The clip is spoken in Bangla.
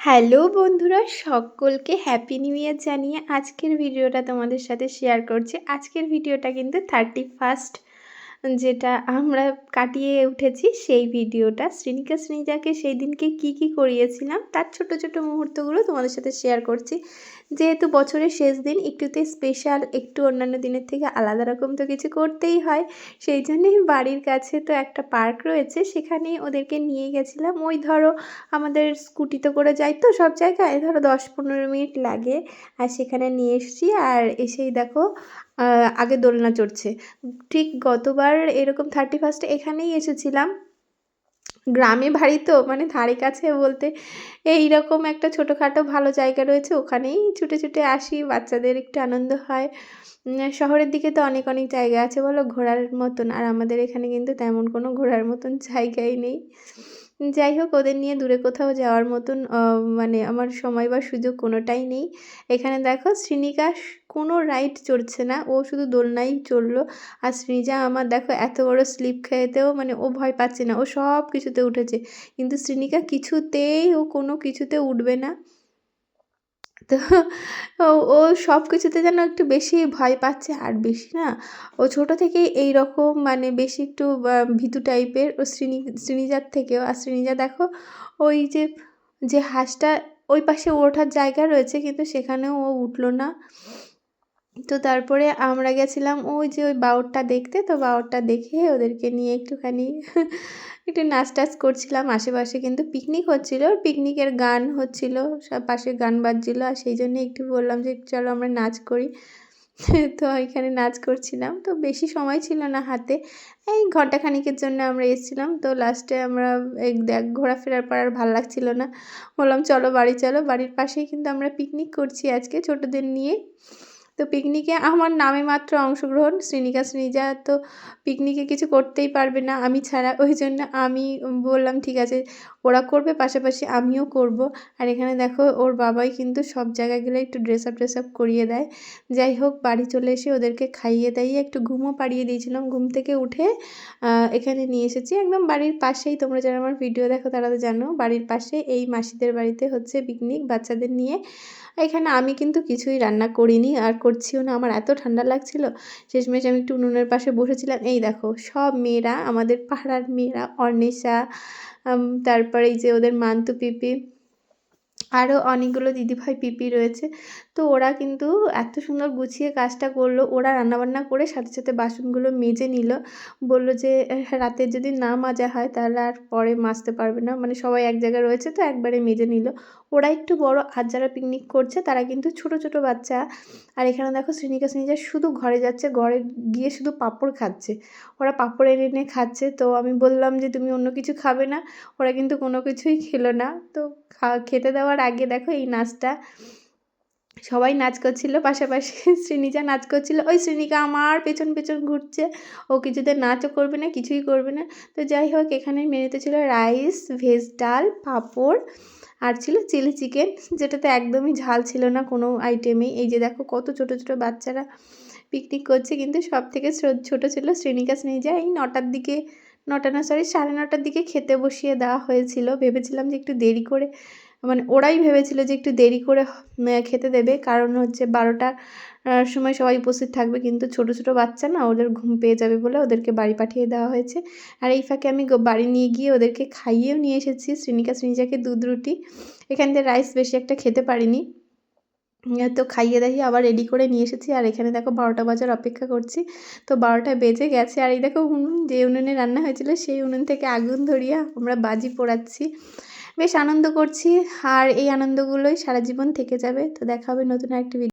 হ্যালো বন্ধুরা, সকলকে হ্যাপি নিউ ইয়ার জানিয়ে আজকের ভিডিওটা তোমাদের সাথে শেয়ার করছি। আজকের ভিডিওটা কিন্তু 31st যেটা আমরা কাটিয়ে উঠেছি সেই ভিডিওটা। শ্রীনিকা শ্রীজাকে সেই দিনকে কি করিয়েছিলাম তার ছোট ছোট মুহূর্তগুলো তোমাদের সাথে শেয়ার করছি। যেহেতু বছরের শেষ দিন, একটুতে স্পেশাল, একটু অন্যান্য দিনের থেকে আলাদা রকম তো কিছু করতেই হয়। সেই জন্যই বাড়ির কাছে তো একটা পার্ক রয়েছে, সেখানেই ওদেরকে নিয়ে গেছিলাম। ওই ধরো আমাদের স্কুটিতে করে যাই তো সব জায়গায়, ধরো 10-15 মিনিট লাগে। আর সেখানে নিয়ে এসেছি, আর এসেই দেখো আগে দোলনা চড়ছে। ঠিক গতবার এরকম 31st এখানেই এসেছিলাম। গ্রামে বাড়ি তো, মানে ধারে কাছে বলতে এইরকম একটা ছোটোখাটো ভালো জায়গা রয়েছে, ওখানেই ছুটে ছুটে আসি, বাচ্চাদের একটু আনন্দ হয়। শহরের দিকে তো অনেক অনেক জায়গা আছে বলো ঘোরার মতন, আর আমাদের এখানে কিন্তু তেমন কোনো ঘোরার মতন জায়গাই নেই। যাই হোক, ওদের নিয়ে দূরে কোথাও যাওয়ার মতন মানে আমার সময় বা সুযোগ কোনোটাই নেই। এখানে দেখো শ্রীনিকা কোনো রাইড চড়ছে না, ও শুধু দোলনাই চড়লো। আর সৃজা আমার দেখো এত বড় স্লিপ খেতেও মানে ও ভয় পাচ্ছে না, ও সব কিছুতে উঠেছে। কিন্তু শ্রীনিকা কিছুতেই, ও কোনো কিছুতে উঠবে না। তো ও ও সব কিছুতে যেন একটু বেশি ভয় পাচ্ছে। আর বেশি না, ও ছোটো থেকেই এইরকম মানে বেশি একটু ভীতু টাইপের। ও শ্রীনিজার থেকেও। আর শ্রীনিজা দেখো ওই যে যে হাঁসটা ওই পাশে ওঠার জায়গা রয়েছে, কিন্তু সেখানেও ও উঠলো না। তো তারপরে আমরা গেছিলাম ওই যে ওই বাওরটা দেখতে। তো বাওরটা দেখে ওদেরকে নিয়ে একটুখানি একটু নাচ টাচ করছিলাম। আশেপাশে কিন্তু পিকনিক হচ্ছিলো, পিকনিকের গান হচ্ছিলো, সব পাশে গান বাজছিলো। আর সেই জন্য একটু বললাম যে চলো আমরা নাচ করি। তো এখানে নাচ করছিলাম। তো বেশি সময় ছিল না হাতে, এই ঘন্টাখানিকের জন্য আমরা এসেছিলাম। তো লাস্টে আমরা এই দেখ ঘোরাফেরার পর আর ভাল লাগছিল না, বললাম চলো বাড়ি চলো। বাড়ির পাশেই কিন্তু আমরা পিকনিক করছি আজকে ছোটোদের নিয়ে। তো পিকনিকে আমার নামে মাত্র অংশগ্রহণ, শ্রীনিকা শ্রীজা তো পিকনিকে কিছু করতেই পারবে না আমি ছাড়া। ওই জন্য আমি বললাম ঠিক আছে, ওরা করবে পাশাপাশি আমিও করব। আর এখানে দেখো ওর বাবাই কিন্তু সব জায়গায় গেলে একটু ড্রেস আপ করিয়ে দেয়। যাই হোক, বাড়ি চলে এসে ওদেরকে খাইয়ে দাইয়ে একটু ঘুমও পাড়িয়ে দিয়েছিলাম। ঘুম থেকে উঠে এখানে নিয়ে এসেছি একদম বাড়ির পাশেই। তোমরা যারা আমার ভিডিও দেখো তারা তো জানো, বাড়ির পাশে এই মাসিদের বাড়িতে হচ্ছে পিকনিক বাচ্চাদের নিয়ে। এখানে আমি কিন্তু কিছুই রান্না করিনি আর করছিও না, আমার এত ঠান্ডা লাগছিল। শেষমেশ আমি একটু উনুনের পাশে বসেছিলাম। এই দেখো সব মেয়েরা, আমাদের পাড়ার মেয়েরা, অর্ণিশা, তারপরে এই যে ওদের মান্তু পিপি, আরও অনেকগুলো দিদিভাই পিপি রয়েছে। তো ওরা কিন্তু এত সুন্দর গুছিয়ে কাজটা করলো। ওরা রান্নাবান্না করে সাথে সাথে বাসনগুলো মেজে নিল। বলল যে রাতে যদি না মাজা হয় তাহলে আর পরে মাজতে পারবে না, মানে সবাই এক জায়গায় রয়েছে তো একবারে মেজে নিল। ওরা একটু বড়, আর যারা পিকনিক করছে তারা কিন্তু ছোট ছোট বাচ্চা। আর এখানে দেখো শ্রীনিকা শ্রীনিজা শুধু ঘরে যাচ্ছে, ঘরে গিয়ে শুধু পাঁপড় খাচ্ছে। ওরা পাঁপড় এনে এনে খাচ্ছে। তো আমি বললাম যে তুমি অন্য কিছু খাবে না, ওরা কিন্তু কোনো কিছুই খেলো না। তো খেতে দেওয়ার আগে দেখো এই নাচটা, সবাই নাচ করছিল পাশাপাশি শ্রীনিজা নাচ করছিল। ওই শ্রীনিকা আমার পেছন পেছন ঘুরছে, ও কিছুতে নাচও করবে না, কিছুই করবে না। তো যাই হোক, এখানে মেনুতে ছিল রাইস, ভেজ ডাল, পাঁপড়, আর ছিল চিলি চিকেন, যেটাতে একদমই ঝাল ছিল না কোনো আইটেমেই। এই যে দেখো কত ছোট ছোট বাচ্চারা পিকনিক করছে, কিন্তু সব থেকে ছোট ছিল শ্রীনিকা শ্রীনিজা। এই 9টার দিকে, 9টা না সরি 9:30টার দিকে খেতে বসিয়ে দেওয়া হয়েছিল। ভেবেছিলাম যে একটু দেরি করে, মানে ওরাই ভেবেছিল যে একটু দেরি করে খেতে দেবে, কারণ হচ্ছে 12টার সময় সবাই উপস্থিত থাকবে। কিন্তু ছোট ছোট বাচ্চা না, ওদের ঘুম পেয়ে যাবে বলে ওদেরকে বাড়ি পাঠিয়ে দেওয়া হয়েছে। আর এই ফাঁকে আমি বাড়ি নিয়ে গিয়ে ওদেরকে খাইয়েও নিয়ে এসেছি, শ্রীনিকা শ্রীনিজাকে দুধ রুটি। এখান থেকে রাইস বেশি একটা খেতে পারিনি। তো খাইয়ে দাইয়ে আবার রেডি করে নিয়ে এসেছি। আর এখানে দেখো 12টা বাজার অপেক্ষা করছি। তো 12টা বেজে গেছে। আর এই দেখো উনুন, যে উনুনে রান্না হয়েছিল সেই উনুন থেকে আগুন ধরিয়ে আমরা বাজি পোড়াচ্ছি, বেশ আনন্দ করছি। আর এই আনন্দগুলোই সারা জীবন থেকে যাবে। তো দেখা হবে নতুন আরেকটি ভিডিও।